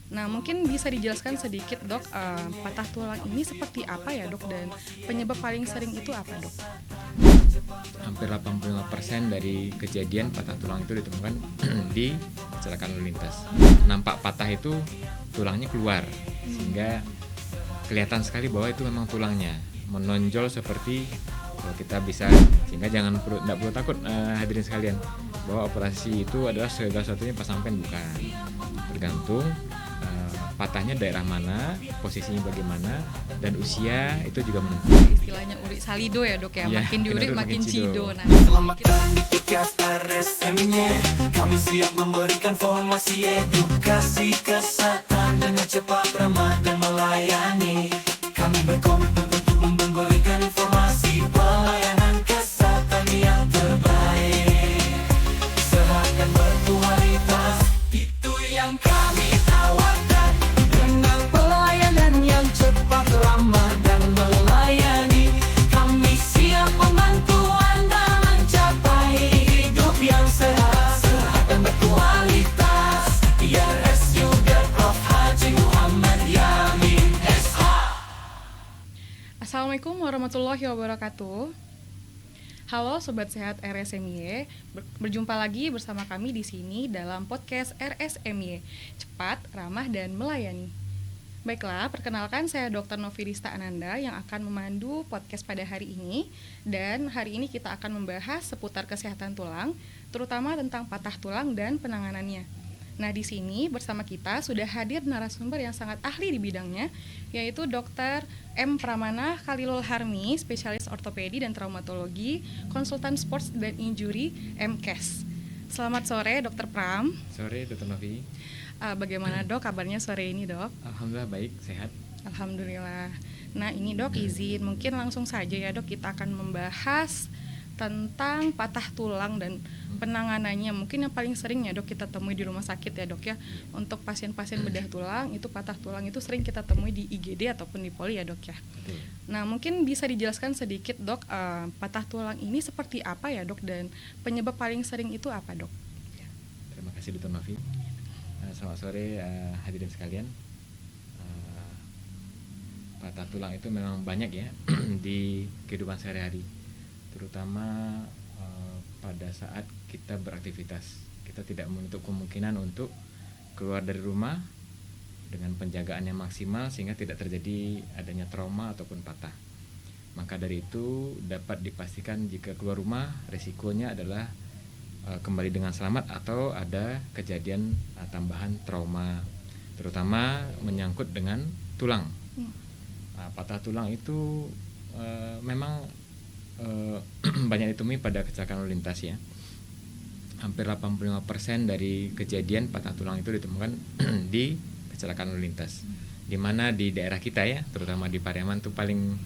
Nah, mungkin bisa dijelaskan sedikit dok, patah tulang ini seperti apa ya dok, dan penyebab paling sering itu apa dok? Hampir 85% dari kejadian patah tulang itu ditemukan di kecelakaan lalu lintas. Nampak patah itu tulangnya keluar, sehingga kelihatan sekali bahwa itu memang tulangnya menonjol seperti kalau kita bisa, sehingga tidak perlu takut hadirin sekalian, bahwa operasi itu adalah segala-satunya pas sampai bukan, tergantung patahnya daerah mana, posisinya bagaimana, dan usia itu juga menentukan. Istilahnya urik salido ya dok ya, Iya, makin diurik benar, makin makin cido. cido. Nah, Selamatkan di podcast RSM-nya. Kami siap memberikan informasi edukasi kesehatan dengan cepat, ramah dan melayani. Kami berkomitmen untuk memberikan informasi pelayanan kesehatan yang terbaik. Sehat dan berkualitas, itu yang kami tawarkan. Dengan pelayanan yang cepat, ramah dan melayani, kami siap membantu Anda mencapai hidup yang sehat dan berkualitas. IRSU Prof. Haji Muhammad Yamin SH. Assalamualaikum warahmatullahi wabarakatuh. Halo sobat sehat RSMY, berjumpa lagi bersama kami di sini dalam podcast RSMY, cepat, ramah dan melayani. Baiklah, perkenalkan saya Dr. Novirista Ananda yang akan memandu podcast pada hari ini. Dan hari ini kita akan membahas seputar kesehatan tulang, terutama tentang patah tulang dan penanganannya. Nah, di sini bersama kita sudah hadir narasumber yang sangat ahli di bidangnya, yaitu Dr. M. Pramana Khalilul Harmi, spesialis ortopedi dan traumatologi, konsultan sports dan injury, MKes. Selamat sore, Dr. Pram. Sore, Dr. Novi. Bagaimana dok kabarnya sore ini dok? Alhamdulillah baik, sehat. Alhamdulillah. Nah ini dok izin mungkin langsung saja ya dok, kita akan membahas tentang patah tulang dan penanganannya. Mungkin yang paling sering ya dok kita temui di rumah sakit ya dok ya. Untuk pasien-pasien bedah tulang itu, patah tulang itu sering kita temui di IGD ataupun di poli ya dok ya. Betul. Nah mungkin bisa dijelaskan sedikit dok, patah tulang ini seperti apa ya dok, dan penyebab paling sering itu apa dok? Terima kasih Dr. Novi. Selamat sore hadirin sekalian. Patah tulang itu memang banyak ya di kehidupan sehari-hari, terutama pada saat kita beraktivitas. Kita tidak menutup kemungkinan untuk keluar dari rumah dengan penjagaan yang maksimal sehingga tidak terjadi adanya trauma ataupun patah. Maka dari itu dapat dipastikan jika keluar rumah resikonya adalah kembali dengan selamat atau ada kejadian tambahan trauma, terutama menyangkut dengan tulang. Patah tulang itu memang banyak ditemui pada kecelakaan lalu lintas ya. Hampir 85% dari kejadian patah tulang itu ditemukan di kecelakaan lalu lintas. Di mana di daerah kita ya, terutama di Pariaman tuh paling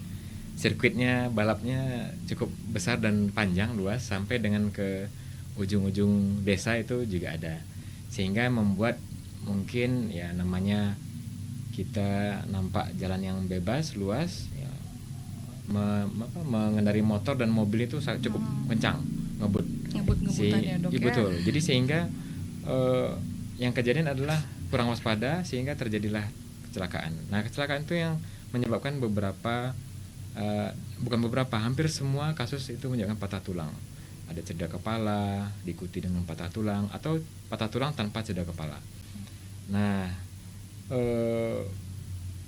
sirkuitnya, balapnya cukup besar dan panjang, luas, sampai dengan ke ujung-ujung desa itu juga ada, sehingga membuat mungkin ya namanya kita nampak jalan yang bebas, luas ya, mengendari motor dan mobil itu cukup kencang Ngebut-ngebutan ya dok ya. betul. Jadi sehingga yang kejadian adalah kurang waspada sehingga terjadilah kecelakaan. Nah kecelakaan itu yang menyebabkan hampir semua kasus itu menyebabkan patah tulang. Ada cedera kepala, diikuti dengan patah tulang, atau patah tulang tanpa cedera kepala. Nah,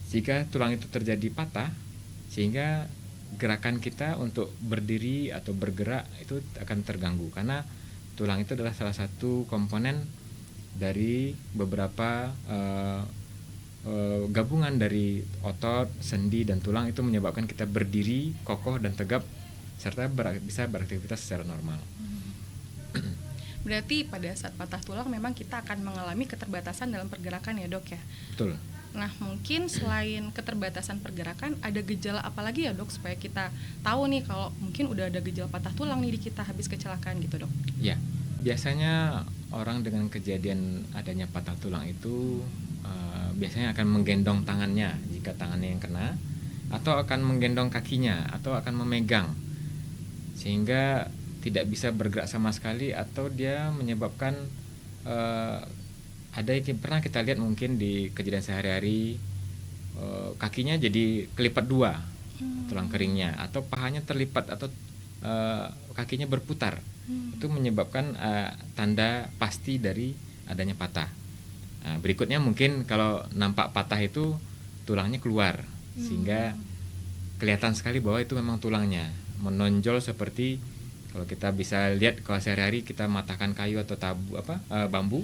jika tulang itu terjadi patah, sehingga gerakan kita untuk berdiri atau bergerak itu akan terganggu, karena tulang itu adalah salah satu komponen dari beberapa gabungan dari otot, sendi, dan tulang itu menyebabkan kita berdiri kokoh dan tegap serta bisa beraktivitas secara normal. Berarti pada saat patah tulang memang kita akan mengalami keterbatasan dalam pergerakan ya dok ya. Betul. Nah mungkin selain keterbatasan pergerakan, ada gejala apa lagi ya dok, supaya kita tahu nih kalau mungkin udah ada gejala patah tulang nih di kita habis kecelakaan gitu dok? Ya, biasanya orang dengan kejadian adanya patah tulang itu biasanya akan menggendong tangannya jika tangannya yang kena, atau akan menggendong kakinya, atau akan memegang sehingga tidak bisa bergerak sama sekali, atau dia menyebabkan ada yang pernah kita lihat mungkin di kejadian sehari-hari, kakinya jadi kelipat dua tulang keringnya, atau pahanya terlipat, atau kakinya berputar. Itu menyebabkan tanda pasti dari adanya patah. Nah, berikutnya mungkin kalau nampak patah itu tulangnya keluar, sehingga kelihatan sekali bahwa itu memang tulangnya menonjol, seperti kalau kita bisa lihat kalau sehari-hari kita matahkan kayu atau bambu,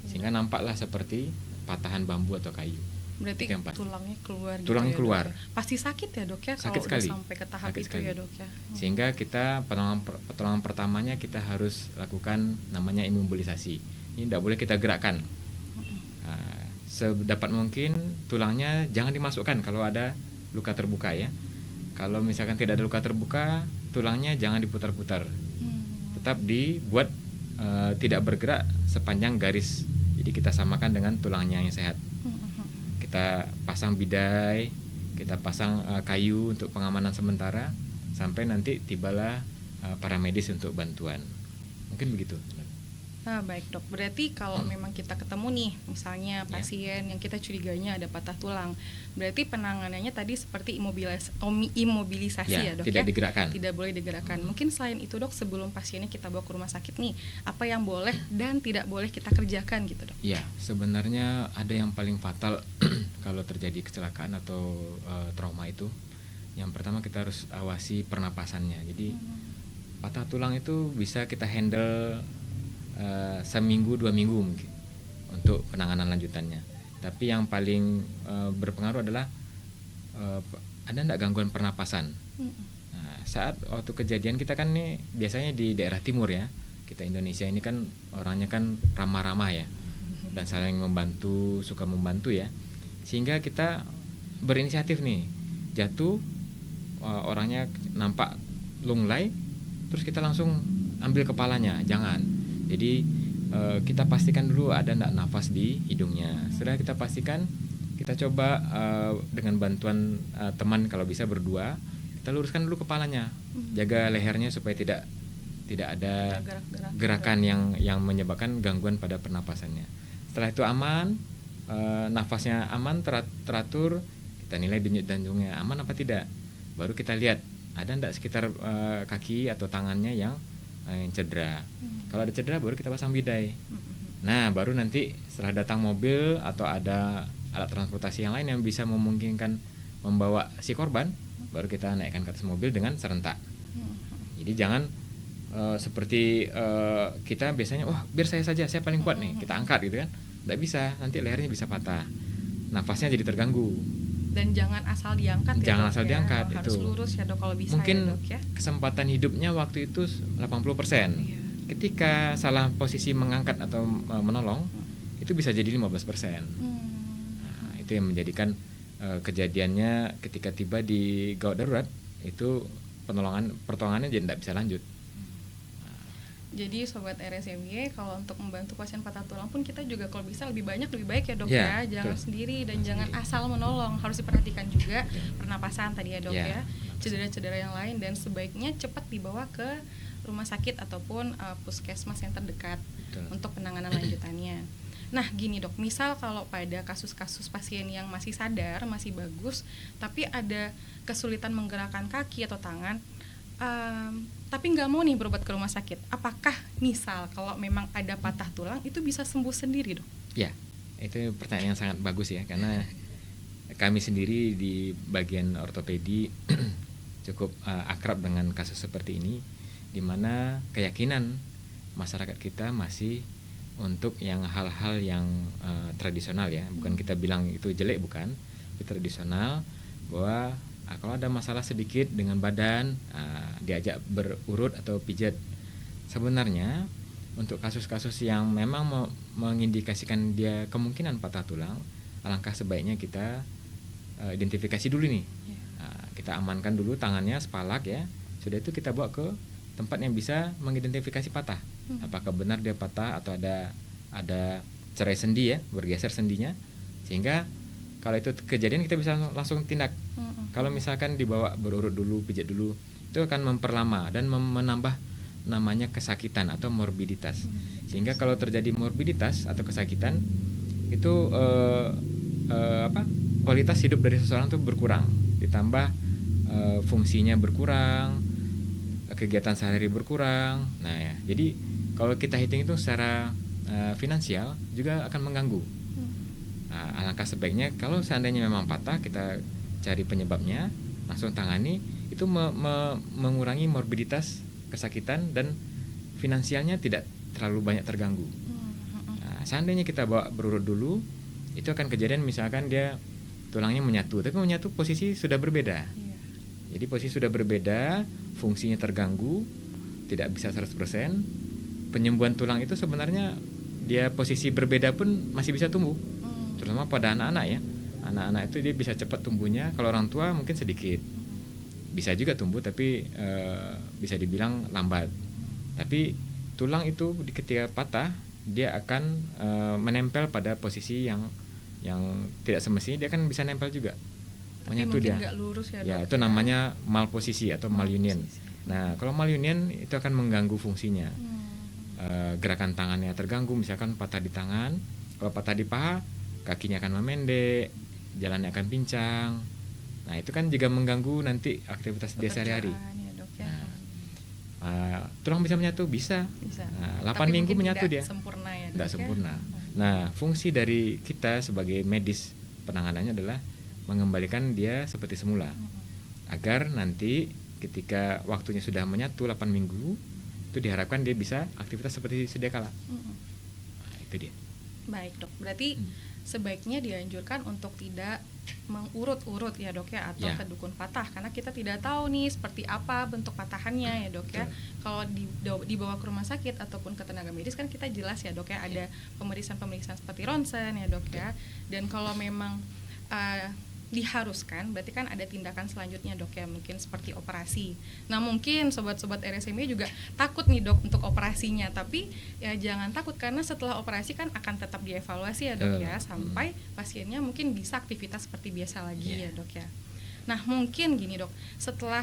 sehingga nampaklah seperti patahan bambu atau kayu. Berarti tulangnya keluar. Tulangnya gitu ya, keluar. Dok? Pasti sakit ya dok ya Sakit kalau sekali. udah sampai ke tahap Sakit itu sekali. ya dok ya. Sehingga kita pertolongan pertamanya kita harus lakukan namanya imobilisasi. Ini tidak boleh kita gerakkan. Nah, sedapat mungkin tulangnya jangan dimasukkan kalau ada luka terbuka ya. Kalau misalkan tidak ada luka terbuka, tulangnya jangan diputar-putar. Tetap dibuat tidak bergerak sepanjang garis. Jadi kita samakan dengan tulangnya yang sehat. Kita pasang bidai, kita pasang kayu untuk pengamanan sementara sampai nanti tibalah para medis untuk bantuan. Mungkin begitu. Nah baik dok, berarti kalau memang kita ketemu nih misalnya pasien yang kita curiganya ada patah tulang, berarti penanganannya tadi seperti imobilisasi ya dok, tidak ya? digerakkan. Tidak boleh digerakkan. Mungkin selain itu dok, sebelum pasiennya kita bawa ke rumah sakit nih, apa yang boleh dan tidak boleh kita kerjakan gitu dok? Ya, sebenarnya ada yang paling fatal kalau terjadi kecelakaan atau trauma itu. Yang pertama kita harus awasi pernapasannya. Jadi patah tulang itu bisa kita handle seminggu 2 minggu mungkin untuk penanganan lanjutannya. Tapi yang paling berpengaruh adalah ada enggak gangguan pernapasan. Nah, saat waktu kejadian kita kan nih biasanya di daerah timur ya. Kita Indonesia ini kan orangnya kan ramah-ramah ya, dan saling membantu, suka membantu ya. Sehingga kita berinisiatif nih, jatuh orangnya nampak lunglai, terus kita langsung ambil kepalanya, jangan. Jadi kita pastikan dulu ada enggak nafas di hidungnya. Setelah kita pastikan, kita coba dengan bantuan teman kalau bisa berdua, kita luruskan dulu kepalanya, jaga lehernya supaya tidak ada gerakan yang menyebabkan gangguan pada pernapasannya. Setelah itu aman, nafasnya aman, teratur, kita nilai denyut jantungnya aman apa tidak. Baru kita lihat ada enggak sekitar kaki atau tangannya yang cedera. Kalau ada cedera baru kita pasang bidai. Nah baru nanti setelah datang mobil atau ada alat transportasi yang lain yang bisa memungkinkan membawa si korban, baru kita naikkan ke atas mobil dengan serentak. Jadi jangan seperti kita biasanya, wah biar saya saja, saya paling kuat nih, kita angkat gitu kan. Tidak bisa, nanti lehernya bisa patah, nafasnya jadi terganggu. Dan jangan asal diangkat ya Jangan dok, asal ya. diangkat, harus itu. lurus ya dok kalau bisa. Mungkin ya dok ya. kesempatan hidupnya waktu itu 80%. Ketika salah posisi mengangkat atau menolong, itu bisa jadi 15%. Nah, itu yang menjadikan kejadiannya ketika tiba di gawat darurat itu pertolongannya jadi tidak bisa lanjut. Jadi sobat RSMY, kalau untuk membantu pasien patah tulang pun kita juga kalau bisa lebih banyak lebih baik ya dok Ya, ya. Jangan betul. sendiri dan jangan asal menolong. Harus diperhatikan juga pernapasan tadi ya dok Ya, ya. Cedera-cedera yang lain, dan sebaiknya cepat dibawa ke rumah sakit ataupun puskesmas yang terdekat. Betul. Untuk penanganan lanjutannya. Nah gini dok, misal kalau pada kasus-kasus pasien yang masih sadar, masih bagus, tapi ada kesulitan menggerakkan kaki atau tangan, tapi nggak mau nih berobat ke rumah sakit, apakah misal kalau memang ada patah tulang itu bisa sembuh sendiri dok? Ya, itu pertanyaan yang sangat bagus ya, karena kami sendiri di bagian ortopedi cukup akrab dengan kasus seperti ini, di mana keyakinan masyarakat kita masih untuk yang hal-hal yang tradisional ya, bukan kita bilang itu jelek, bukan, itu tradisional, bahwa kalau ada masalah sedikit dengan badan, diajak berurut atau pijat. Sebenarnya untuk kasus-kasus yang memang mengindikasikan dia kemungkinan patah tulang, alangkah sebaiknya kita identifikasi dulu nih. Kita amankan dulu tangannya, sepalak ya. Sudah itu kita bawa ke tempat yang bisa mengidentifikasi patah. Apakah benar dia patah atau ada cerai sendi ya, bergeser sendinya, sehingga kalau itu kejadian kita bisa langsung tindak. Kalau misalkan dibawa berurut dulu, pijat dulu, itu akan memperlama dan menambah namanya kesakitan atau morbiditas. Sehingga kalau terjadi morbiditas atau kesakitan itu kualitas hidup dari seseorang itu berkurang, ditambah fungsinya berkurang, kegiatan sehari-hari berkurang. Nah ya, jadi kalau kita hitung itu secara finansial juga akan mengganggu. Nah, alangkah sebaiknya kalau seandainya memang patah, kita cari penyebabnya, langsung tangani, itu mengurangi morbiditas, kesakitan, dan finansialnya tidak terlalu banyak terganggu. Nah, seandainya kita bawa berurut dulu, itu akan kejadian misalkan dia tulangnya menyatu, tapi menyatu posisi sudah berbeda. Jadi posisi sudah berbeda, fungsinya terganggu, tidak bisa 100%. Penyembuhan tulang itu sebenarnya dia posisi berbeda pun masih bisa tumbuh. Terutama pada anak-anak ya. Anak-anak itu dia bisa cepat tumbuhnya, kalau orang tua mungkin sedikit. Bisa juga tumbuh tapi bisa dibilang lambat. Tapi tulang itu ketika patah dia akan menempel pada posisi yang tidak semestinya, dia kan bisa nempel juga. Tapi menyatu mungkin dia. nggak lurus ya, Ya, Dok, itu namanya malposisi atau malunion. Nah, kalau malunion itu akan mengganggu fungsinya. Gerakan tangannya terganggu, misalkan patah di tangan, kalau patah di paha, kakinya akan memendek, jalannya akan pincang. Nah, itu kan juga mengganggu nanti aktivitas dia sehari-hari. Ya, Dok, ya. Tulang bisa menyatu, bisa. Bisa. 8 Tapi minggu mungkin menyatu tidak dia. sempurna ya, Dok, Tidak ya? sempurna. Nah, fungsi dari kita sebagai medis penanganannya adalah mengembalikan dia seperti semula, agar nanti ketika waktunya sudah menyatu 8 minggu, itu diharapkan dia bisa aktivitas seperti sedia kala. Nah, itu dia. Baik, Dok. Berarti sebaiknya dianjurkan untuk tidak mengurut-urut ya, Dok, ya, atau Ya. ke dukun patah, karena kita tidak tahu nih seperti apa bentuk patahannya ya, Dok, ya. Kalau dibawa ke rumah sakit ataupun ke tenaga medis kan kita jelas ya, Dok, ya, ada pemeriksaan-pemeriksaan seperti ronsen ya, Dok, ya. Dan kalau memang diharuskan, berarti kan ada tindakan selanjutnya, Dok, ya, mungkin seperti operasi. Nah, mungkin sobat-sobat RSMI juga takut nih, Dok, untuk operasinya, tapi ya jangan takut, karena setelah operasi kan akan tetap dievaluasi ya, Dok, ya, sampai pasiennya mungkin bisa aktivitas seperti biasa lagi ya, Dok, ya. Nah, mungkin gini, Dok, setelah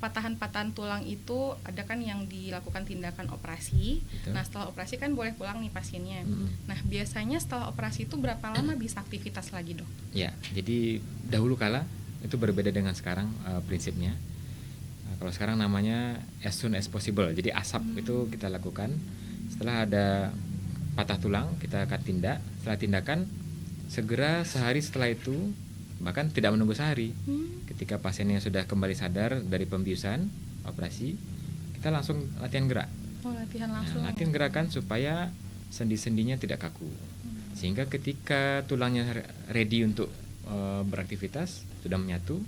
patahan-patahan tulang itu ada kan yang dilakukan tindakan operasi. Betul. Nah, setelah operasi kan boleh pulang nih pasiennya. Nah, biasanya setelah operasi itu berapa lama bisa aktivitas lagi, Dok? Ya, jadi dahulu kala itu berbeda dengan sekarang prinsipnya. Kalau sekarang namanya as soon as possible. Jadi ASAP itu kita lakukan. Setelah ada patah tulang, kita akan tindak. Setelah tindakan, segera sehari setelah itu, bahkan tidak menunggu sehari. Ketika pasiennya sudah kembali sadar dari pembiusan operasi, kita langsung latihan gerak. Oh, latihan langsung. Nah, latihan gerakan supaya sendi-sendinya tidak kaku. Sehingga ketika tulangnya ready untuk beraktivitas, sudah menyatu,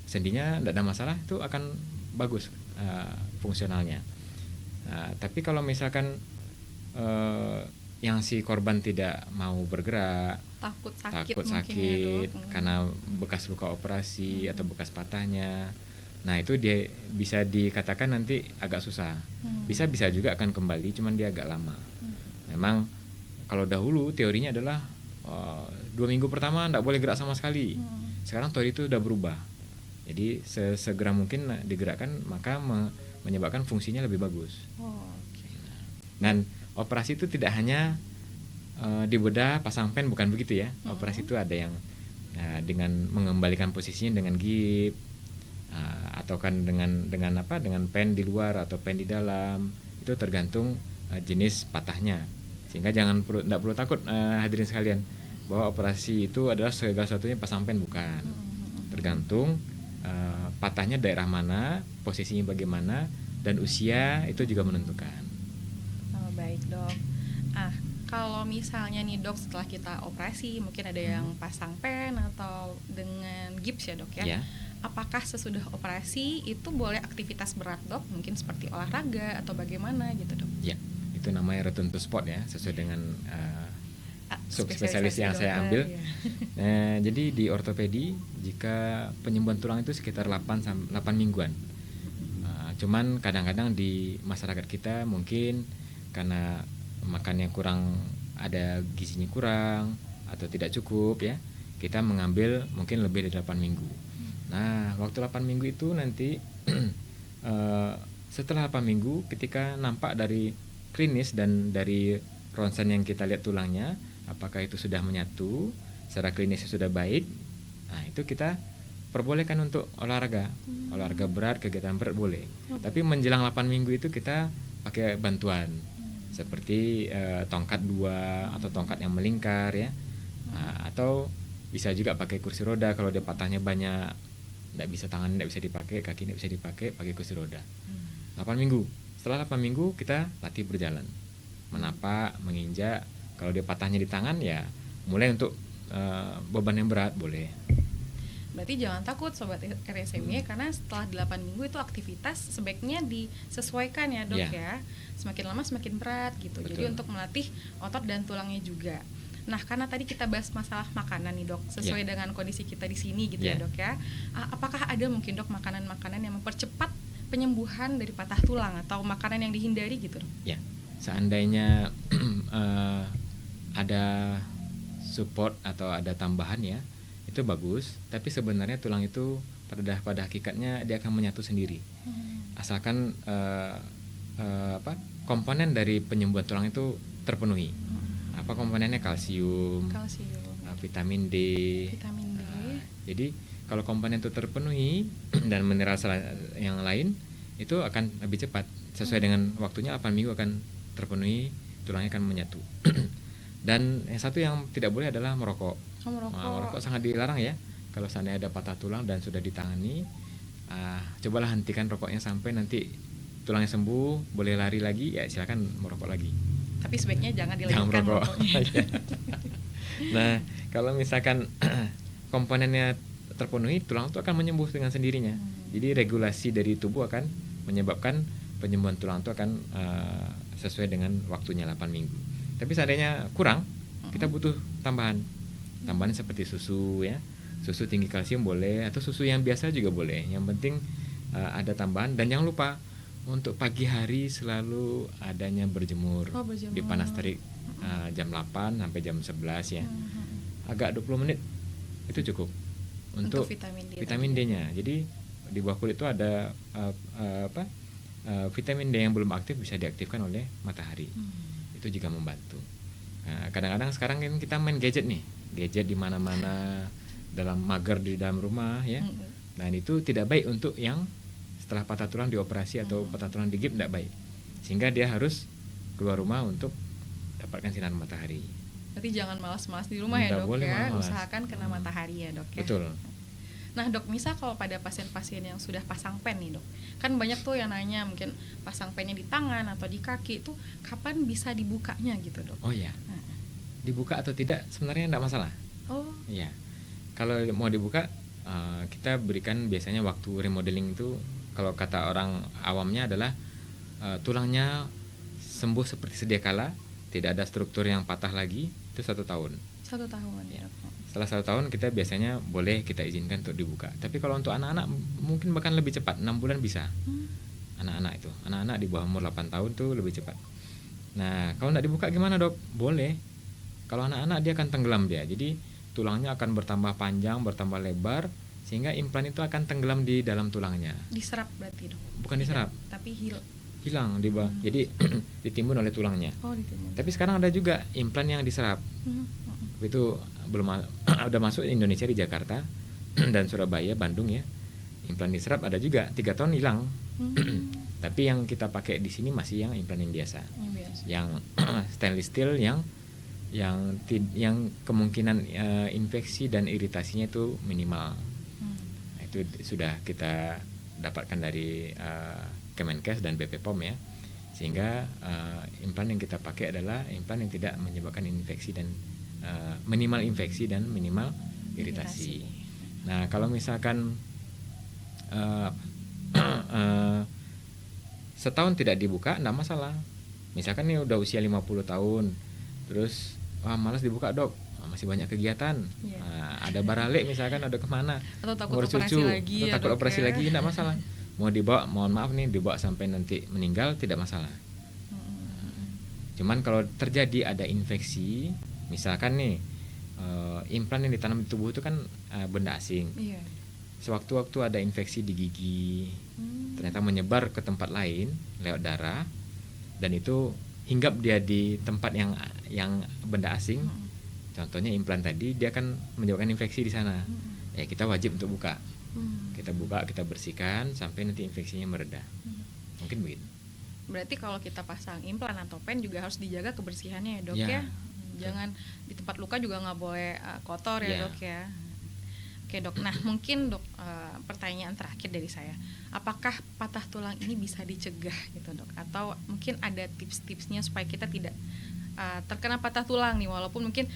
sendinya tidak ada masalah, itu akan bagus fungsionalnya. Tapi kalau misalkan yang si korban tidak mau bergerak, takut takut mungkin sakit ya, Dok. karena bekas luka operasi atau bekas patahnya, nah itu dia bisa dikatakan nanti agak susah. Bisa juga akan kembali, cuman dia agak lama. Memang kalau dahulu teorinya adalah 2 minggu pertama tidak boleh gerak sama sekali. Sekarang teori itu sudah berubah. Jadi sesegera mungkin digerakkan, maka menyebabkan fungsinya lebih bagus. Dan operasi itu tidak hanya dibedah pasang pen, bukan begitu ya. Operasi itu ada yang dengan mengembalikan posisinya dengan gip, atau kan dengan pen di luar atau pen di dalam. Itu tergantung jenis patahnya. Sehingga tidak perlu takut hadirin sekalian, bahwa operasi itu adalah segala sesuatunya pasang pen, bukan. Tergantung patahnya daerah mana, posisinya bagaimana, dan usia itu juga menentukan. Oh, baik, Dok. Kalau misalnya nih, Dok, setelah kita operasi mungkin ada yang pasang pen atau dengan gips ya, Dok, ya. Apakah sesudah operasi itu boleh aktivitas berat, Dok? Mungkin seperti olahraga atau bagaimana gitu, Dok? Ya, itu namanya return to sport ya, sesuai dengan subspesialis yang dokter, saya ambil. ya. Jadi di ortopedi, jika penyembuhan tulang itu sekitar 8 mingguan. Cuman kadang-kadang di masyarakat kita mungkin karena makannya kurang, ada gizinya kurang atau tidak cukup ya, kita mengambil mungkin lebih dari 8 minggu. Nah, waktu 8 minggu itu nanti setelah 8 minggu ketika nampak dari klinis dan dari ronsen yang kita lihat tulangnya, apakah itu sudah menyatu, secara klinisnya sudah baik, nah itu kita perbolehkan untuk olahraga berat, kegiatan berat boleh. Tapi menjelang 8 minggu itu kita pakai bantuan seperti tongkat 2 atau tongkat yang melingkar ya. Atau bisa juga pakai kursi roda kalau dia patahnya banyak, tidak bisa, tangan tidak bisa dipakai, kaki tidak bisa dipakai, pakai kursi roda. 8 minggu. Setelah 8 minggu kita latih berjalan, menapak, menginjak. Kalau dia patahnya di tangan ya mulai untuk beban yang berat boleh. Berarti jangan takut sobat RSMY karena setelah 8 minggu itu aktivitas sebaiknya disesuaikan ya dok ya. Semakin lama semakin berat gitu. Betul. Jadi untuk melatih otot dan tulangnya juga. Nah, karena tadi kita bahas masalah makanan nih dok, sesuai dengan kondisi kita di sini gitu ya dok ya. Apakah ada mungkin dok makanan-makanan yang mempercepat penyembuhan dari patah tulang atau makanan yang dihindari gitu dok? Ya, seandainya ada support atau ada tambahan ya, itu bagus. Tapi sebenarnya tulang itu pada hakikatnya dia akan menyatu sendiri. Asalkan komponen dari penyembuhan tulang itu terpenuhi. Apa komponennya? Kalsium, vitamin D. Jadi kalau komponen itu terpenuhi dan mineral yang lain itu akan lebih cepat. Sesuai dengan waktunya 8 minggu akan terpenuhi, tulangnya akan menyatu. Dan yang satu yang tidak boleh adalah merokok. Merokok sangat dilarang ya. Kalau seandainya ada patah tulang dan sudah ditangani, cobalah hentikan rokoknya sampai nanti tulangnya sembuh, boleh lari lagi, ya silakan merokok lagi. Tapi sebaiknya jangan dilanjutkan rokoknya. Nah, kalau misalkan komponennya terpenuhi, tulang itu akan menyembuh dengan sendirinya. Jadi regulasi dari tubuh akan menyebabkan penyembuhan tulang itu akan sesuai dengan waktunya 8 minggu. Tapi seandainya kurang, kita butuh tambahan seperti susu ya, susu tinggi kalsium boleh, atau susu yang biasa juga boleh. Yang penting ada tambahan. Dan jangan lupa untuk pagi hari selalu adanya berjemur, di panas terik jam 8 sampai jam 11 ya. Agak 20 menit itu cukup untuk vitamin D-nya. Jadi di bawah kulit itu ada vitamin D yang belum aktif, bisa diaktifkan oleh matahari. Itu juga membantu. Nah, kadang-kadang sekarang kan kita main gadget di mana-mana, dalam mager di dalam rumah ya. Nah, itu tidak baik untuk yang setelah patah tulang dioperasi atau patah tulang digigit, tidak baik. Sehingga dia harus keluar rumah untuk dapatkan sinar matahari. Berarti jangan malas-malas di rumah ya dok ya, usahakan kena matahari ya dok ya. Betul. Nah dok, misal kalau pada pasien-pasien yang sudah pasang pen nih dok, kan banyak tuh yang nanya mungkin pasang pennya di tangan atau di kaki itu kapan bisa dibukanya gitu dok? Oh ya, dibuka atau tidak sebenarnya tidak masalah. Oh iya, kalau mau dibuka kita berikan biasanya waktu remodeling itu, kalau kata orang awamnya adalah tulangnya sembuh seperti sedia kala, tidak ada struktur yang patah lagi, itu 1 tahun. 1 tahun ya. Setelah 1 tahun kita biasanya boleh kita izinkan untuk dibuka. Tapi kalau untuk anak-anak mungkin bahkan lebih cepat, 6 bulan bisa. Anak-anak di bawah umur 8 tahun tuh lebih cepat. Nah, kalau nggak dibuka gimana dok? Boleh. Kalau anak-anak dia akan tenggelam dia. Jadi tulangnya akan bertambah panjang, bertambah lebar, sehingga implan itu akan tenggelam di dalam tulangnya. Diserap berarti dok? Bukan diserap. Tapi hilang di bawah. Jadi ditimbun oleh tulangnya. Ditimbun. Tapi sekarang ada juga implan yang diserap. Itu belum udah masuk Indonesia, di Jakarta dan Surabaya, Bandung ya. Implan diserap ada juga, 3 tahun hilang. Tapi yang kita pakai di sini masih yang implan yang biasa. Yang stainless steel yang kemungkinan infeksi dan iritasinya itu minimal. Itu sudah kita dapatkan dari Kemenkes dan BP POM ya. Sehingga implan yang kita pakai adalah implan yang tidak menyebabkan infeksi dan minimal infeksi dan minimal iritasi. Nah, kalau misalkan setahun tidak dibuka, enggak masalah. Misalkan ini udah usia 50 tahun, terus malas dibuka dok, masih banyak kegiatan, ada baralik misalkan, ada kemana, atau takut operasi lagi, atau takut operasi lagi, enggak masalah. Mau dibawa, mohon maaf nih, dibawa sampai nanti meninggal tidak masalah. Cuman kalau terjadi ada infeksi, misalkan nih implan yang ditanam di tubuh itu kan benda asing. sewaktu-waktu ada infeksi di gigi, ternyata menyebar ke tempat lain lewat darah, dan itu hinggap dia di tempat yang benda asing. Contohnya implan tadi, dia akan menyebabkan infeksi di sana. Ya kita wajib untuk buka. Kita buka, kita bersihkan sampai nanti infeksinya mereda. Mungkin begitu. Berarti kalau kita pasang implan atau pen juga harus dijaga kebersihannya ya dok Ya. ya. Jangan di tempat luka juga nggak boleh kotor ya dok ya. Oke dok, nah mungkin dok pertanyaan terakhir dari saya, apakah patah tulang ini bisa dicegah gitu dok? Atau mungkin ada tips-tipsnya supaya kita tidak terkena patah tulang nih, walaupun mungkin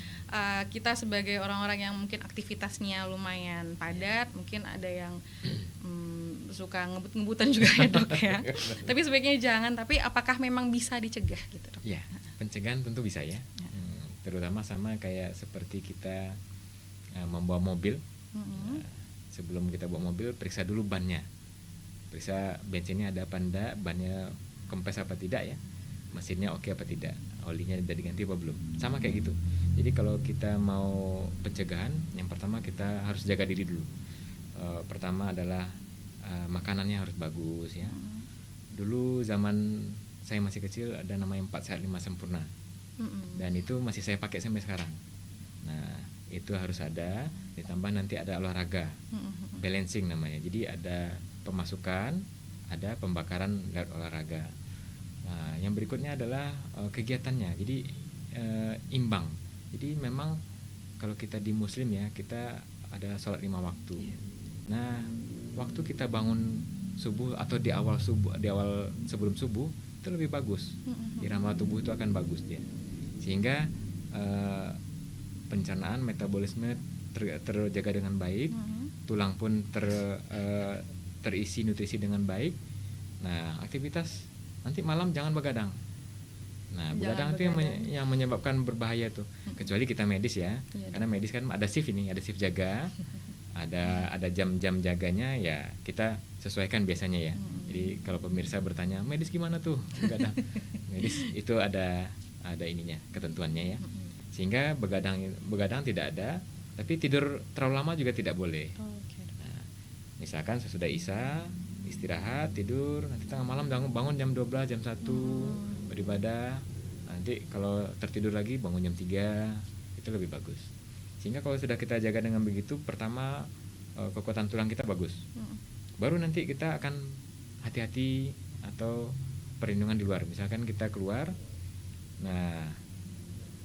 kita sebagai orang-orang yang mungkin aktivitasnya lumayan padat, mungkin ada yang suka ngebut-ngebutan juga ya dok ya. Tapi sebaiknya jangan, tapi apakah memang bisa dicegah gitu dok? Ya, pencegahan tentu bisa ya. Terutama sama kayak seperti kita membawa mobil. Sebelum kita bawa mobil, periksa dulu bannya, periksa bensinnya ada apa enggak, bannya kempes apa tidak ya, mesinnya oke apa tidak, olinya udah diganti apa belum, sama kayak gitu. Jadi kalau kita mau pencegahan, yang pertama kita harus jaga diri dulu. Pertama adalah makanannya harus bagus ya. Dulu zaman saya masih kecil ada namanya 4 sehat 5 sempurna, dan itu masih saya pakai sampai sekarang. Nah itu harus ada, ditambah nanti ada olahraga, balancing namanya. Jadi ada pemasukan, ada pembakaran lewat olahraga. Nah, yang berikutnya adalah kegiatannya. Jadi imbang. Jadi memang kalau kita di Muslim ya, kita ada sholat 5 waktu. Nah, waktu kita bangun subuh atau di awal sebelum subuh itu lebih bagus. Irama tubuh itu akan bagus dia. Sehingga pencernaan, metabolisme terjaga dengan baik, tulang pun terisi nutrisi dengan baik. Nah, aktivitas nanti malam jangan begadang. Nah, begadang itu yang menyebabkan berbahaya tuh. Kecuali kita medis ya, karena medis kan ada shift ini, ada shift jaga, ada jam-jam jaganya ya, kita sesuaikan biasanya ya. Jadi kalau pemirsa bertanya medis gimana tuh begadang, medis itu ada ininya, ketentuannya ya. Sehingga begadang tidak ada, tapi tidur terlalu lama juga tidak boleh. Nah, misalkan sesudah Isya istirahat, tidur, nanti tengah malam bangun jam 12, jam 1 beribadah. Nanti kalau tertidur lagi bangun jam 3, itu lebih bagus. Sehingga kalau sudah kita jaga dengan begitu, pertama kekuatan tulang kita bagus. Baru nanti kita akan hati-hati atau perlindungan di luar. Misalkan kita keluar, nah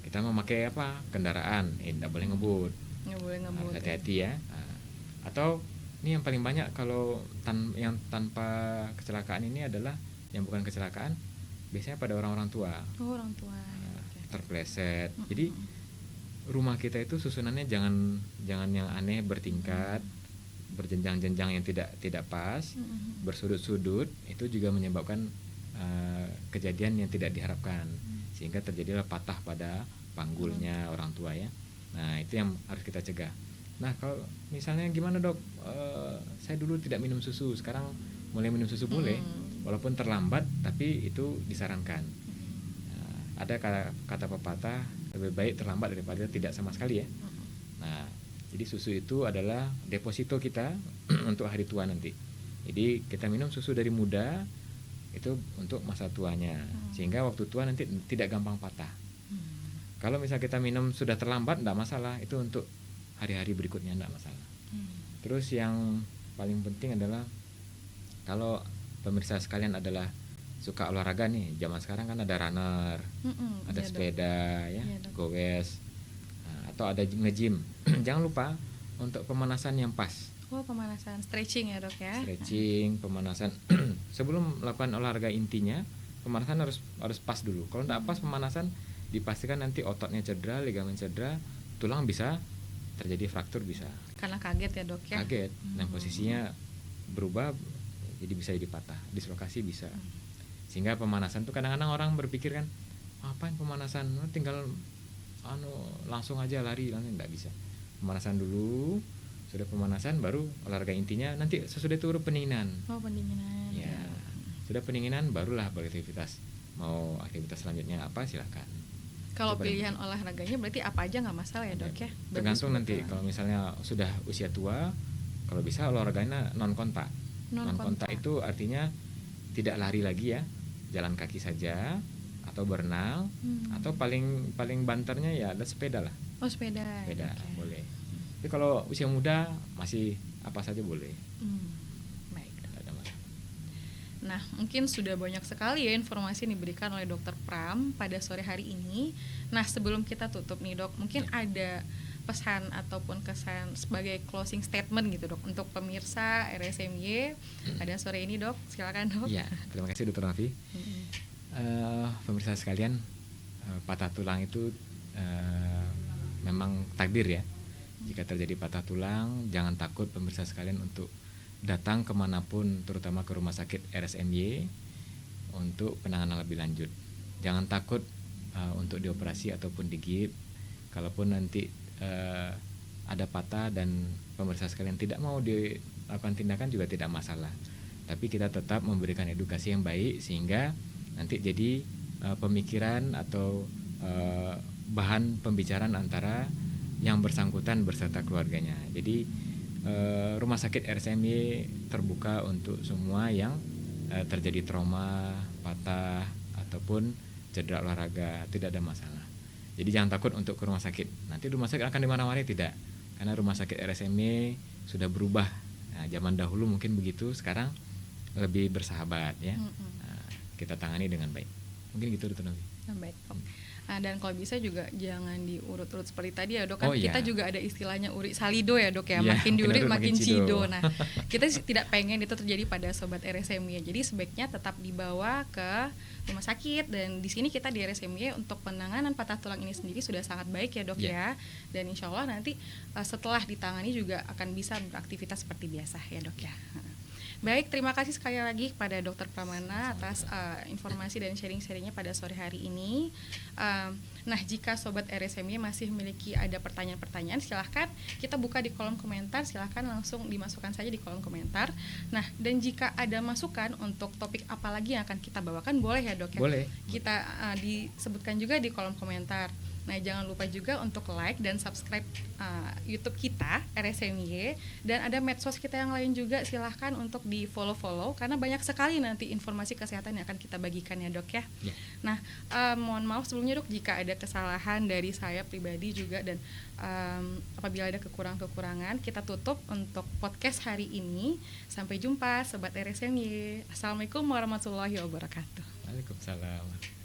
kita memakai kendaraan, tidak boleh ngebut. Hati-hati ya. Atau ini yang paling banyak kalau yang tanpa kecelakaan ini adalah yang bukan kecelakaan, biasanya pada orang-orang tua. Orang tua. Terpleset. Jadi rumah kita itu susunannya jangan yang aneh, bertingkat, berjenjang-jenjang yang tidak pas, bersudut-sudut, itu juga menyebabkan kejadian yang tidak diharapkan. Sehingga terjadilah patah pada panggulnya orang tua ya. Nah itu yang harus kita cegah. Nah kalau misalnya gimana dok, saya dulu tidak minum susu, sekarang mulai minum susu boleh, walaupun terlambat tapi itu disarankan. Nah, ada kata pepatah, lebih baik terlambat daripada tidak sama sekali ya. Nah jadi susu itu adalah deposito kita untuk hari tua nanti. Jadi kita minum susu dari muda itu untuk masa tuanya, sehingga waktu tua nanti tidak gampang patah. Kalau misalnya kita minum sudah terlambat, tidak masalah, itu untuk hari-hari berikutnya tidak masalah. Terus yang paling penting adalah kalau pemirsa sekalian adalah suka olahraga nih, zaman sekarang kan ada runner, ada sepeda ya, goes, atau ada nge-gym. Jangan lupa untuk pemanasan yang pas. Pemanasan, stretching ya dok ya. Stretching, pemanasan sebelum melakukan olahraga intinya, pemanasan harus pas dulu. Kalau tidak pas pemanasan, dipastikan nanti ototnya cedera, ligamen cedera, tulang bisa terjadi fraktur bisa. Karena kaget ya dok ya. Kaget, dan posisinya berubah, jadi bisa jadi patah, dislokasi bisa. Sehingga pemanasan tuh kadang-kadang orang berpikir kan, apain pemanasan, tinggal langsung aja lari, langsung nggak bisa. Pemanasan dulu. Sudah pemanasan baru olahraga intinya, nanti sesudah itu pendinginan. Pendinginan. Ya. Sudah pendinginan barulah beraktivitas. Mau aktivitas selanjutnya apa silakan. Kalau pilihan olahraganya berarti apa aja nggak masalah ya dok ya. Tergantung nanti kalau misalnya sudah usia tua, kalau bisa olahraganya non kontak. Non kontak itu artinya tidak lari lagi ya, jalan kaki saja atau berenang, atau paling banternya ya ada sepeda lah. Oh, sepeda. Sepeda Oke. boleh. Tapi kalau usia muda masih apa saja boleh. Baik. Tidak ada masalah. Nah, mungkin sudah banyak sekali ya informasi yang diberikan oleh Dokter Pram pada sore hari ini. Nah, sebelum kita tutup nih Dok, mungkin ada pesan ataupun kesan sebagai closing statement gitu Dok untuk pemirsa RSMY pada sore ini Dok, silakan Dok. Iya, terima kasih Dr. Nafi. Pemirsa sekalian, patah tulang itu memang takdir ya. Jika terjadi patah tulang, jangan takut pemirsa sekalian untuk datang kemanapun, terutama ke rumah sakit RSMY untuk penanganan lebih lanjut. Jangan takut untuk dioperasi ataupun digigit. Kalaupun nanti ada patah dan pemirsa sekalian tidak mau dilakukan tindakan juga tidak masalah. Tapi kita tetap memberikan edukasi yang baik sehingga nanti jadi pemikiran atau bahan pembicaraan antara yang bersangkutan beserta keluarganya. Jadi rumah sakit RSMY terbuka untuk semua yang terjadi trauma, patah ataupun cedera olahraga, tidak ada masalah. Jadi jangan takut untuk ke rumah sakit. Nanti rumah sakit akan dimana-mana, tidak. Karena rumah sakit RSMY sudah berubah. Nah, zaman dahulu mungkin begitu, sekarang lebih bersahabat ya. Kita tangani dengan baik. Mungkin gitu Dr. Nabi. Baik. Nah, dan kalau bisa juga jangan diurut-urut seperti tadi ya Dok, kan Iya. kita juga ada istilahnya uri salido ya Dok ya, Iya, makin diurit benar, makin makin cido. cido. Nah, kita tidak pengen itu terjadi pada sobat RSMY. Jadi sebaiknya tetap dibawa ke rumah sakit, dan di sini kita di RSMY untuk penanganan patah tulang ini sendiri sudah sangat baik ya Dok ya. Dan insya Allah nanti setelah ditangani juga akan bisa beraktivitas seperti biasa ya Dok ya. Baik, terima kasih sekali lagi kepada Dr. Pramana atas informasi dan sharing-sharingnya pada sore hari ini. Nah, jika Sobat RSMY masih memiliki ada pertanyaan-pertanyaan, silahkan kita buka di kolom komentar, silahkan langsung dimasukkan saja di kolom komentar. Nah, dan jika ada masukan untuk topik apa lagi yang akan kita bawakan, boleh ya Dok ya? Boleh. Kita disebutkan juga di kolom komentar. Nah, jangan lupa juga untuk like dan subscribe YouTube kita RSMY, dan ada medsos kita yang lain juga, silahkan untuk di follow karena banyak sekali nanti informasi kesehatan yang akan kita bagikan ya Dok ya. Nah, mohon maaf sebelumnya Dok jika ada kesalahan dari saya pribadi juga, dan apabila ada kekurangan-kekurangan, kita tutup untuk podcast hari ini. Sampai jumpa Sobat RSMY. Assalamualaikum warahmatullahi wabarakatuh. Waalaikumsalam.